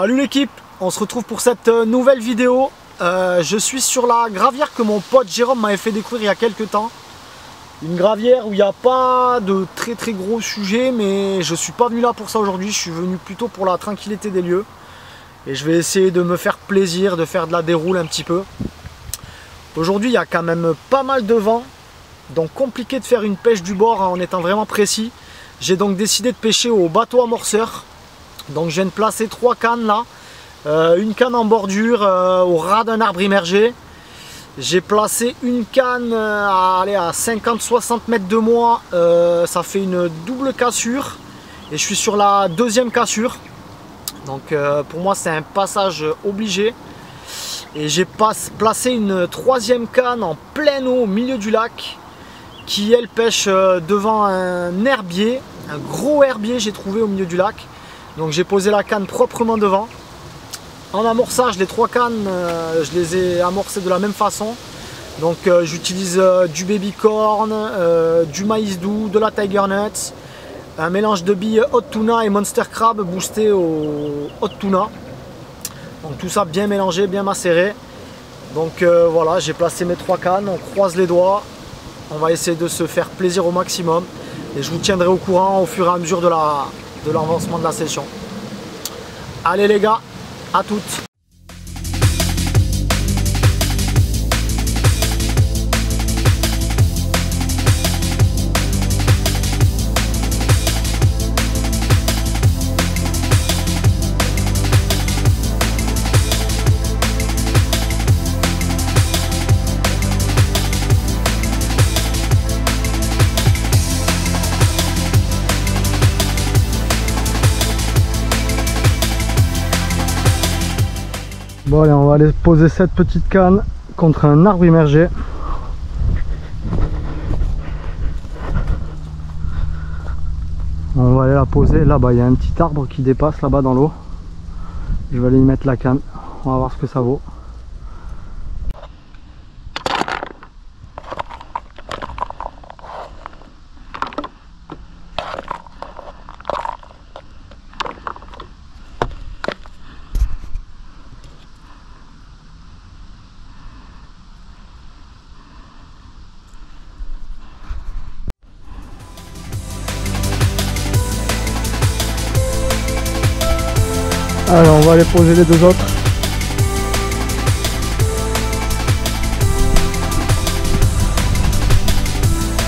Salut l'équipe, on se retrouve pour cette nouvelle vidéo. Je suis sur la gravière que mon pote Jérôme m'avait fait découvrir il y a quelques temps. Une gravière où il n'y a pas de très gros sujets, mais je suis pas venu là pour ça aujourd'hui. Je suis venu plutôt pour la tranquillité des lieux. Et je vais essayer de me faire plaisir, de faire de la déroule un petit peu. Aujourd'hui il y a quand même pas mal de vent, donc compliqué de faire une pêche du bord en étant vraiment précis. J'ai donc décidé de pêcher au bateau amorceur. Donc je viens de placer 3 cannes là, une canne en bordure au ras d'un arbre immergé. J'ai placé une canne à 50-60 mètres de moi, ça fait une double cassure et je suis sur la deuxième cassure. Donc pour moi c'est un passage obligé. Et j'ai placé une troisième canne en pleine eau au milieu du lac qui elle pêche devant un herbier, un gros herbier j'ai trouvé au milieu du lac. Donc j'ai posé la canne proprement devant. En amorçage, les 3 cannes, je les ai amorcées de la même façon. Donc j'utilise du baby corn, du maïs doux, de la tiger nuts, un mélange de billes hot tuna et monster crab boosté au hot tuna. Donc tout ça bien mélangé, bien macéré. Donc voilà, j'ai placé mes 3 cannes, on croise les doigts. On va essayer de se faire plaisir au maximum. Et je vous tiendrai au courant au fur et à mesure de l'avancement de la session. Allez les gars, à toutes. Bon allez, on va aller poser cette petite canne contre un arbre immergé. On va aller la poser là-bas, il y a un petit arbre qui dépasse là-bas dans l'eau. Je vais aller y mettre la canne, on va voir ce que ça vaut. Alors on va aller poser les 2 autres.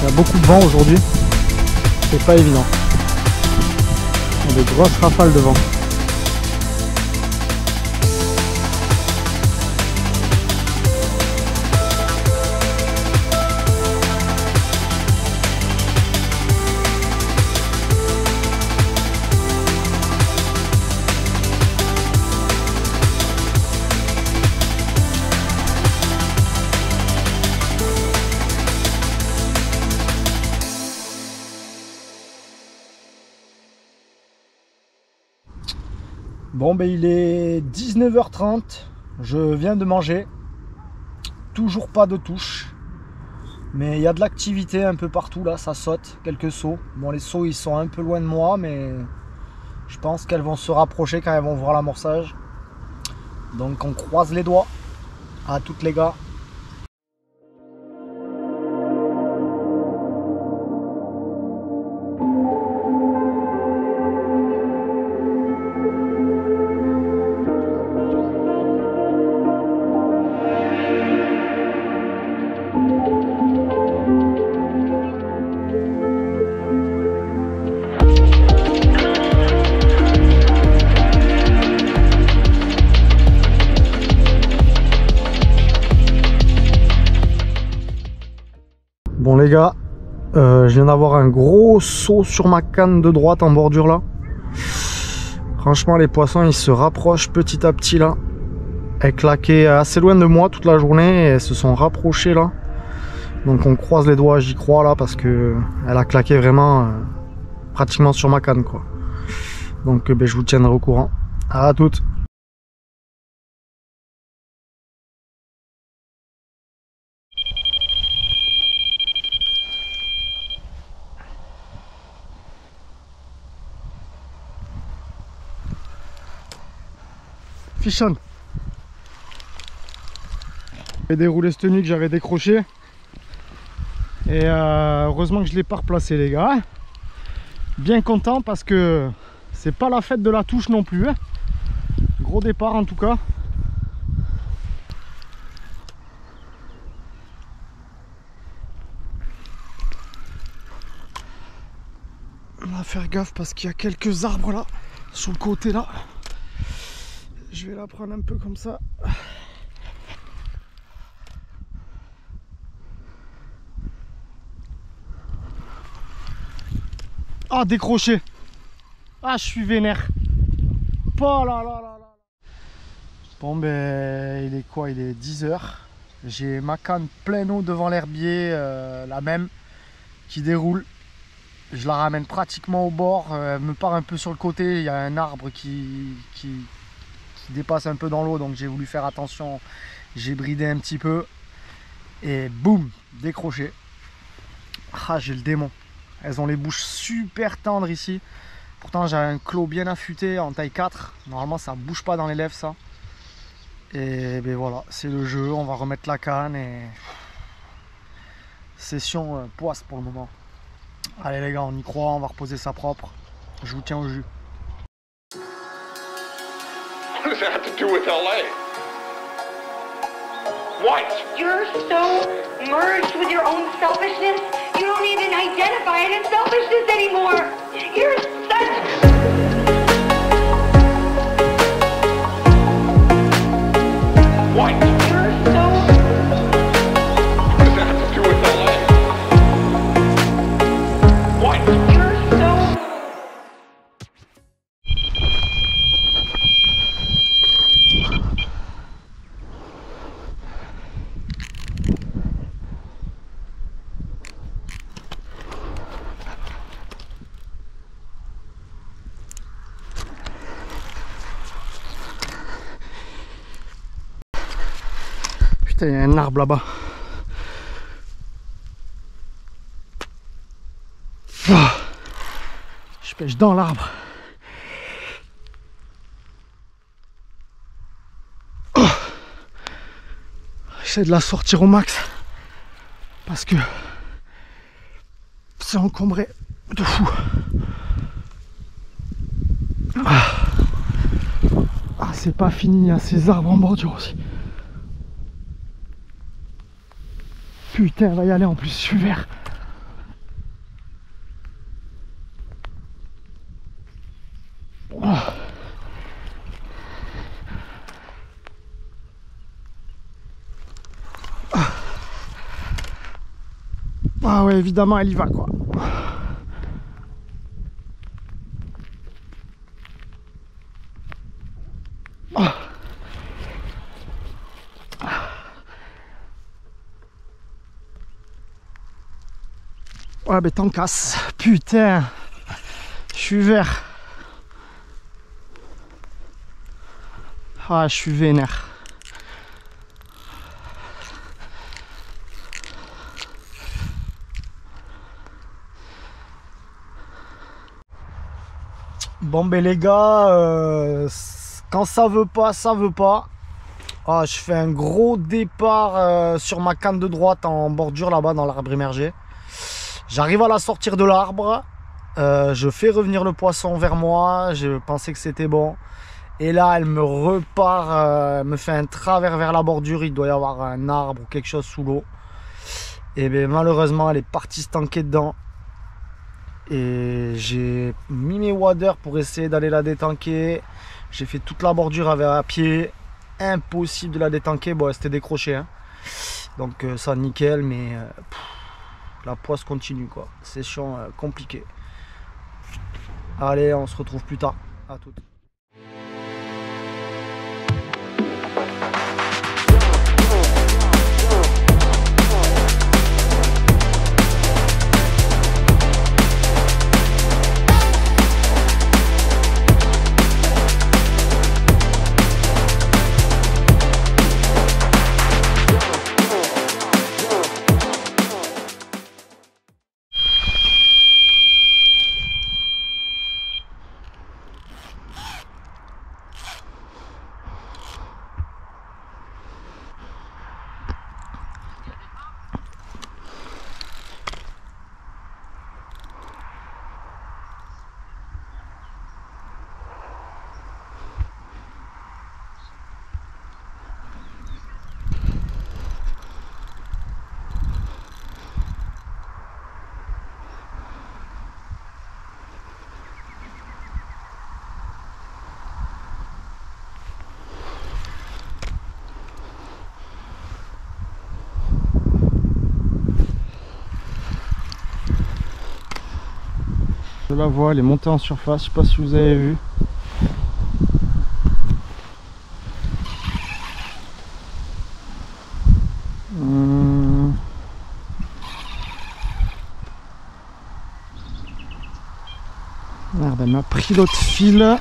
Il y a beaucoup de vent aujourd'hui, c'est pas évident. Il y a des grosses rafales de vent. Bon ben il est 19h30, je viens de manger, toujours pas de touche, mais il y a de l'activité un peu partout là, ça saute, quelques sauts. Bon les sauts ils sont un peu loin de moi, mais je pense qu'elles vont se rapprocher quand elles vont voir l'amorçage. Donc on croise les doigts, à toutes les gars. Bon les gars, je viens d'avoir un gros saut sur ma canne de droite en bordure là. Franchement les poissons ils se rapprochent petit à petit là. Elles claquaient assez loin de moi toute la journée et elles se sont rapprochées là. Donc on croise les doigts, j'y crois là parce que elle a claqué vraiment pratiquement sur ma canne quoi. Donc ben, je vous tiendrai au courant. À toutes. fichonne. J'ai déroulé cette nuit que j'avais décroché. Et heureusement que je ne l'ai pas replacé les gars. Bien content parce que c'est pas la fête de la touche non plus. Hein. Gros départ en tout cas. On va faire gaffe parce qu'il y a quelques arbres là, sur le côté là. Je vais la prendre un peu comme ça. Ah, décroché. Ah, je suis vénère. Oh là là là là. Bon ben, il est quoi? Il est 10 h. J'ai ma canne pleine eau devant l'herbier, la même, qui déroule. Je la ramène pratiquement au bord, elle me part un peu sur le côté, il y a un arbre qui dépasse un peu dans l'eau, donc j'ai voulu faire attention, j'ai bridé un petit peu, et boum, décroché. Ah, j'ai le démon. Elles ont les bouches super tendres ici, pourtant j'ai un clos bien affûté en taille 4, normalement ça bouge pas dans les lèvres ça. Et ben voilà, c'est le jeu, on va remettre la canne et... Session poisse pour le moment. Allez les gars, on y croit, on va reposer ça propre. Je vous tiens au jus. What does that have to do with LA? What? You're so merged with your own selfishness, you don't even identify it as selfishness anymore. You're such... What? You're so... What does that have to do with LA? What? You're so... Putain, il y a un arbre là-bas. Oh, je pêche dans l'arbre. Oh, j'essaie de la sortir au max parce que c'est encombré de fou. Ah, c'est pas fini, il y a ces arbres en bordure aussi. Putain, va y aller en plus, je suis vert. Oh. Ah ouais, évidemment, elle y va quoi. Oh. Ouais, mais t'en casses. Putain, je suis vert. Ah, je suis vénère. Bon ben les gars, quand ça veut pas, ça veut pas. Ah, je fais un gros départ sur ma canne de droite en bordure là-bas dans l'arbre émergé. J'arrive à la sortir de l'arbre. Je fais revenir le poisson vers moi. Je pensais que c'était bon. Et là, elle me repart, me fait un travers vers la bordure. Il doit y avoir un arbre ou quelque chose sous l'eau. Et bien malheureusement, elle est partie se tanker dedans. Et j'ai mis mes waders pour essayer d'aller la détanker. J'ai fait toute la bordure à pied. Impossible de la détanker. Bon, c'était décroché. Hein. Donc ça, nickel. Mais la poisse continue, quoi. Session compliquée. Allez, on se retrouve plus tard. À toutes. Je la vois, elle est montée en surface, je sais pas si vous avez vu. Merde, elle m'a pris l'autre fil.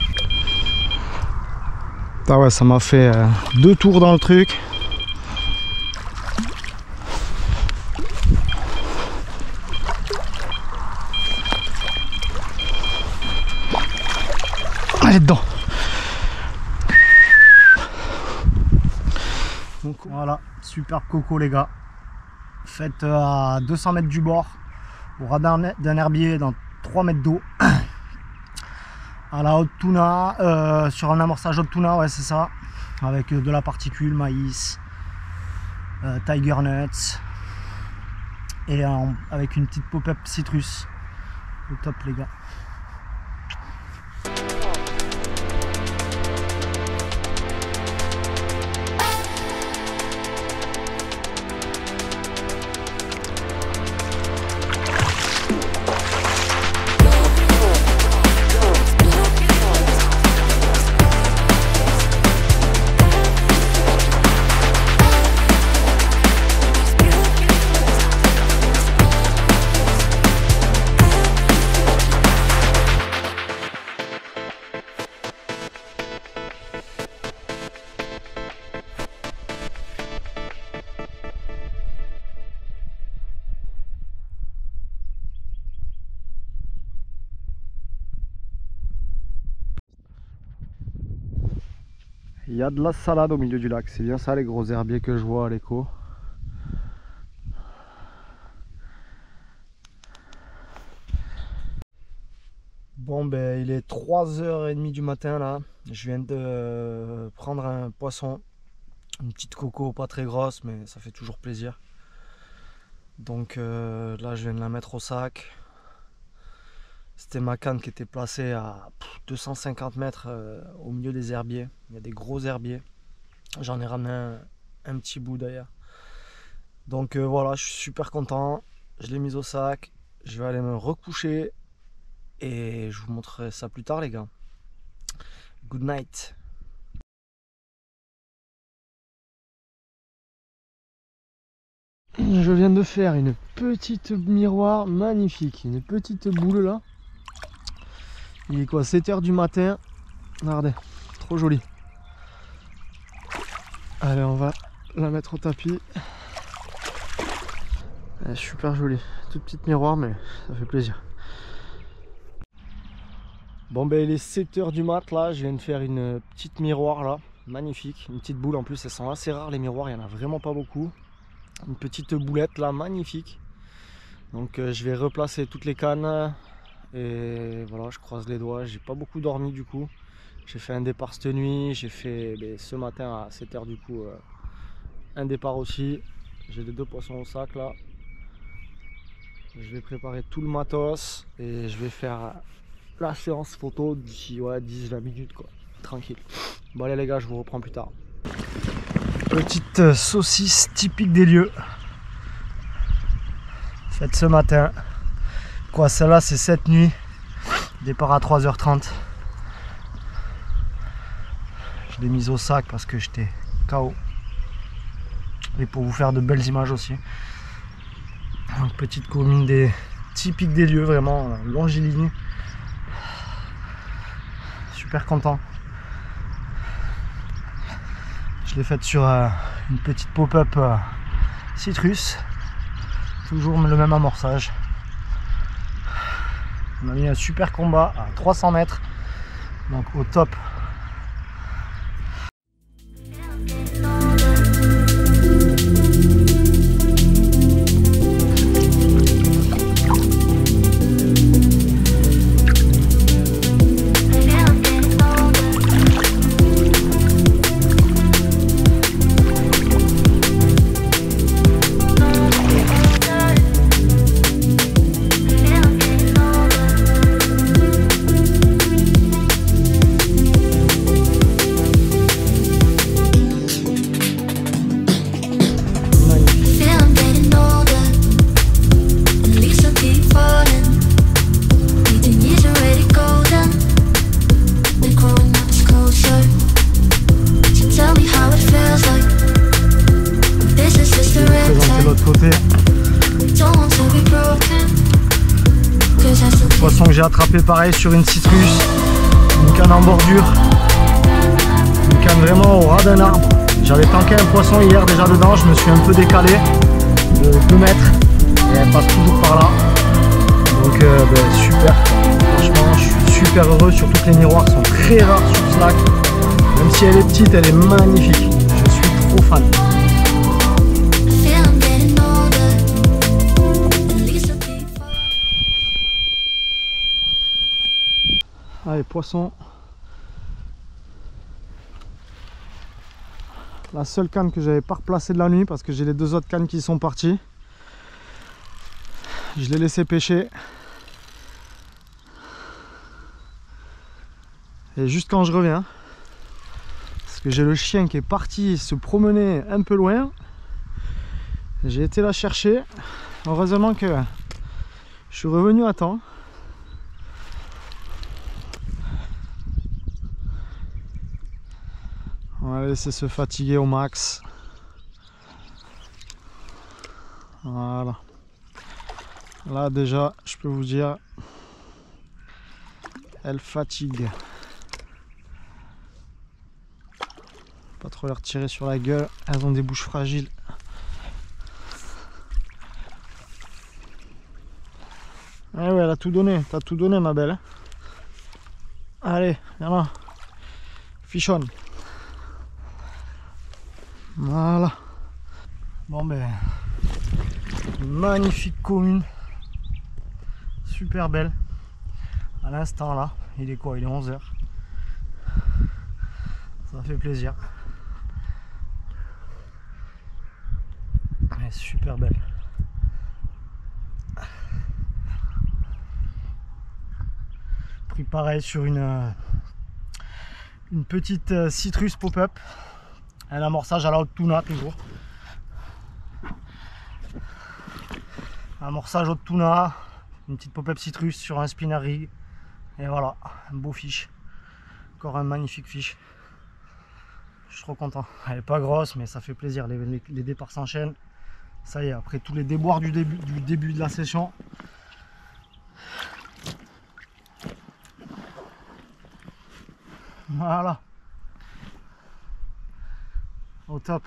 Ah ouais, ça m'a fait 2 tours dans le truc. Elle est dedans. Donc voilà, superbe coco les gars. Faite à 200 mètres du bord, au ras d'un herbier dans 3 mètres d'eau. À la haute tuna, sur un amorçage haute tuna, ouais c'est ça, avec de la particule, maïs, tiger nuts, et avec une petite pop-up citrus. Au top les gars. Il y a de la salade au milieu du lac, c'est bien ça les gros herbiers que je vois à l'écho. Bon ben il est 3h30 du matin là, je viens de prendre un poisson, une petite coco pas très grosse mais ça fait toujours plaisir. Donc là je viens de la mettre au sac. C'était ma canne qui était placée à 250 mètres au milieu des herbiers. Il y a des gros herbiers. J'en ai ramené un petit bout d'ailleurs. Donc voilà, je suis super content. Je l'ai mise au sac. Je vais aller me recoucher. Et je vous montrerai ça plus tard les gars. Good night. Je viens de faire une petite miroir magnifique. Une petite boule là. Il est quoi, 7h du matin. Regardez, trop joli. Allez, on va la mettre au tapis. Elle est super jolie. Toute petite miroir, mais ça fait plaisir. Bon ben il est 7h du mat là. Je viens de faire une petite miroir là. Magnifique. Une petite boule en plus. Elles sont assez rares les miroirs. Il n'y en a vraiment pas beaucoup. Une petite boulette là. Magnifique. Donc je vais replacer toutes les cannes. Et voilà, je croise les doigts. J'ai pas beaucoup dormi du coup. J'ai fait un départ cette nuit. J'ai fait ce matin à 7h du coup un départ aussi. J'ai les 2 poissons au sac là. Je vais préparer tout le matos et je vais faire la séance photo d'ici 10-20 minutes quoi. Tranquille. Bon allez les gars, je vous reprends plus tard. Petite saucisse typique des lieux. Faite ce matin. Quoi, celle-là c'est cette nuit. Départ à 3h30. Je l'ai mise au sac parce que j'étais KO. Et pour vous faire de belles images aussi. Donc, petite commune typique des lieux, vraiment longiligne. Super content. Je l'ai faite sur une petite pop-up citrus. Toujours le même amorçage. On a mis un super combat à 300 mètres. Donc au top. l'autre côté. Poisson que j'ai attrapé pareil sur une citrus, une canne en bordure, une canne vraiment au ras d'un arbre. J'avais tanké un poisson hier déjà dedans, je me suis un peu décalé de 2 mètres et elle passe toujours par là. Donc super, franchement je suis super heureux, surtout que les miroirs sont très rares sur ce lac. Même si elle est petite, elle est magnifique, je suis trop fan. Allez, poisson. La seule canne que j'avais pas replacée de la nuit parce que j'ai les 2 autres cannes qui sont parties. Je l'ai laissé pêcher. Et juste quand je reviens, parce que j'ai le chien qui est parti se promener un peu loin, j'ai été la chercher. Heureusement que je suis revenu à temps. On va laisser se fatiguer au max. Voilà. Là déjà, je peux vous dire, elle fatigue. Pas trop les retirer sur la gueule, elles ont des bouches fragiles. Ah ouais, elle a tout donné, t'as tout donné ma belle. Allez, viens là. Fichonne. Voilà. Bon ben, une magnifique commune. Super belle. À l'instant là, il est quoi? Il est 11 h. Ça fait plaisir. Elle est super belle. Pris pareil sur une petite citrus pop-up. Un amorçage à la haute tuna toujours. Amorçage haute tuna, une petite pop-up citrus sur un spinner rig. Et voilà, un beau fiche. Encore un magnifique fiche. Je suis trop content. Elle n'est pas grosse, mais ça fait plaisir. Les départs s'enchaînent. Ça y est, après tous les déboires du début de la session. Voilà. Au top.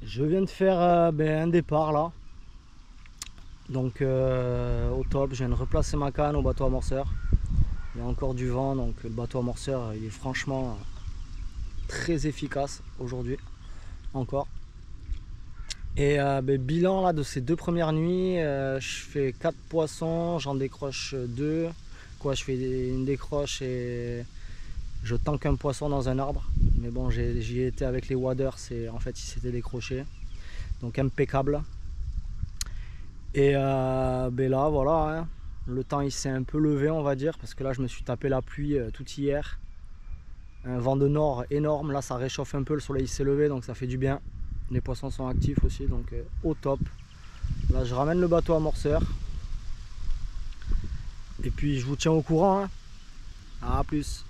Je viens de faire un départ là, donc au top. Je viens de replacer ma canne au bateau amorceur. Il y a encore du vent, donc le bateau amorceur il est franchement très efficace aujourd'hui encore. Et bilan là de ces 2 premières nuits, je fais 4 poissons, j'en décroche 2. Quoi, je fais une décroche et je tanque un poisson dans un arbre. Mais bon, j'y ai été avec les waders et en fait il s'était décroché. Donc impeccable. Et là voilà, hein, le temps il s'est un peu levé on va dire. Parce que là je me suis tapé la pluie tout hier. Un vent de nord énorme, là ça réchauffe un peu, le soleil s'est levé donc ça fait du bien. Les poissons sont actifs aussi donc au top. Là je ramène le bateau amorceur. Et puis je vous tiens au courant, hein. À plus.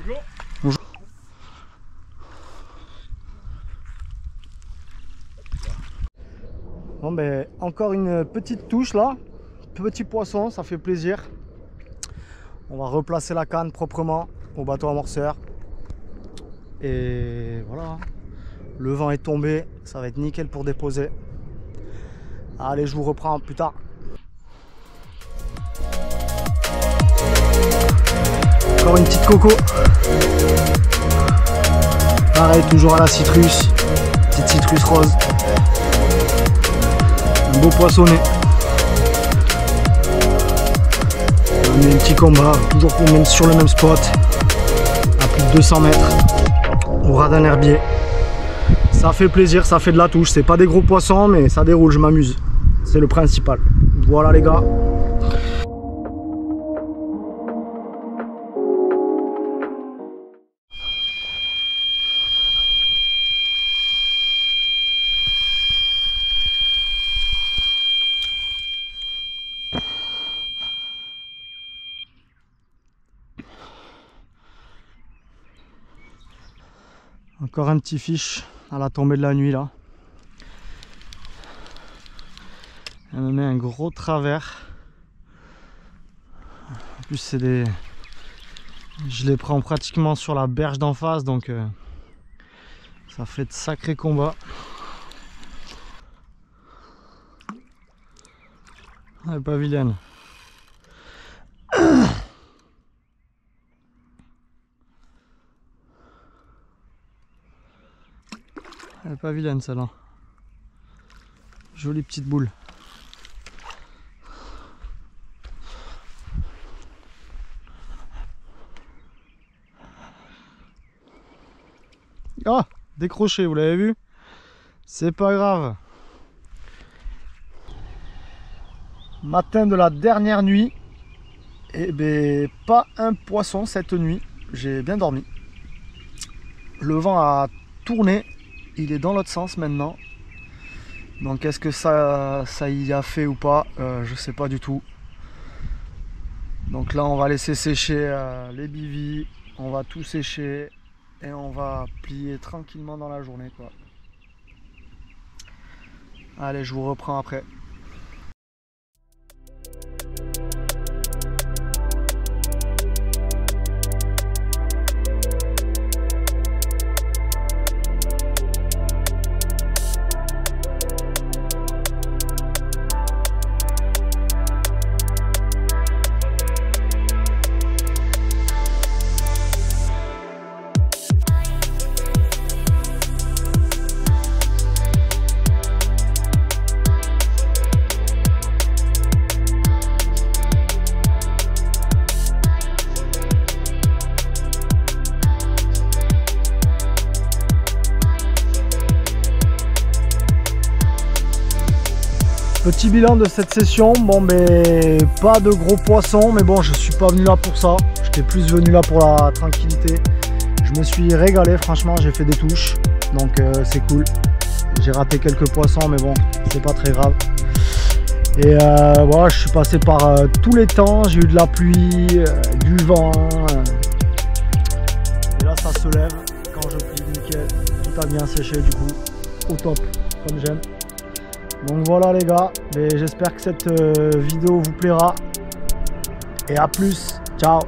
Bonjour. Bonjour. Bon ben encore une petite touche là, petit poisson, ça fait plaisir. On va replacer la canne proprement au bateau amorceur. Et voilà, le vent est tombé, ça va être nickel pour déposer. Allez, je vous reprends plus tard. Encore une petite coco. Pareil, toujours à la citrus, petite citrus rose. Un beau poissonnet. On met un petit combat, toujours sur le même spot, à plus de 200 mètres, au ras d'un herbier. Ça fait plaisir, ça fait de la touche. C'est pas des gros poissons, mais ça déroule, je m'amuse. C'est le principal. Voilà les gars. Encore un petit fiche à la tombée de la nuit là. Elle me met un gros travers. En plus c'est des... Je les prends pratiquement sur la berge d'en face, donc ça fait de sacrés combats. Elle est pas vilaine. Elle est pas vilaine celle-là. Jolie petite boule. Ah, décroché, vous l'avez vu? C'est pas grave. Matin de la dernière nuit. Et ben pas un poisson cette nuit. J'ai bien dormi. Le vent a tourné. Il est dans l'autre sens maintenant. Donc est-ce que ça y a fait ou pas, je sais pas du tout. Donc là on va laisser sécher les bivis. On va tout sécher. Et on va plier tranquillement dans la journée quoi. Allez, je vous reprends après. Petit bilan de cette session, bon ben pas de gros poissons, mais bon je suis pas venu là pour ça, j'étais plus venu là pour la tranquillité. Je me suis régalé, franchement j'ai fait des touches, donc c'est cool. J'ai raté quelques poissons mais bon c'est pas très grave. Et voilà, je suis passé par tous les temps, j'ai eu de la pluie, du vent. Et là ça se lève, quand je plie nickel, tout a bien séché du coup, au top, comme j'aime. Donc voilà les gars, j'espère que cette vidéo vous plaira et à plus, ciao.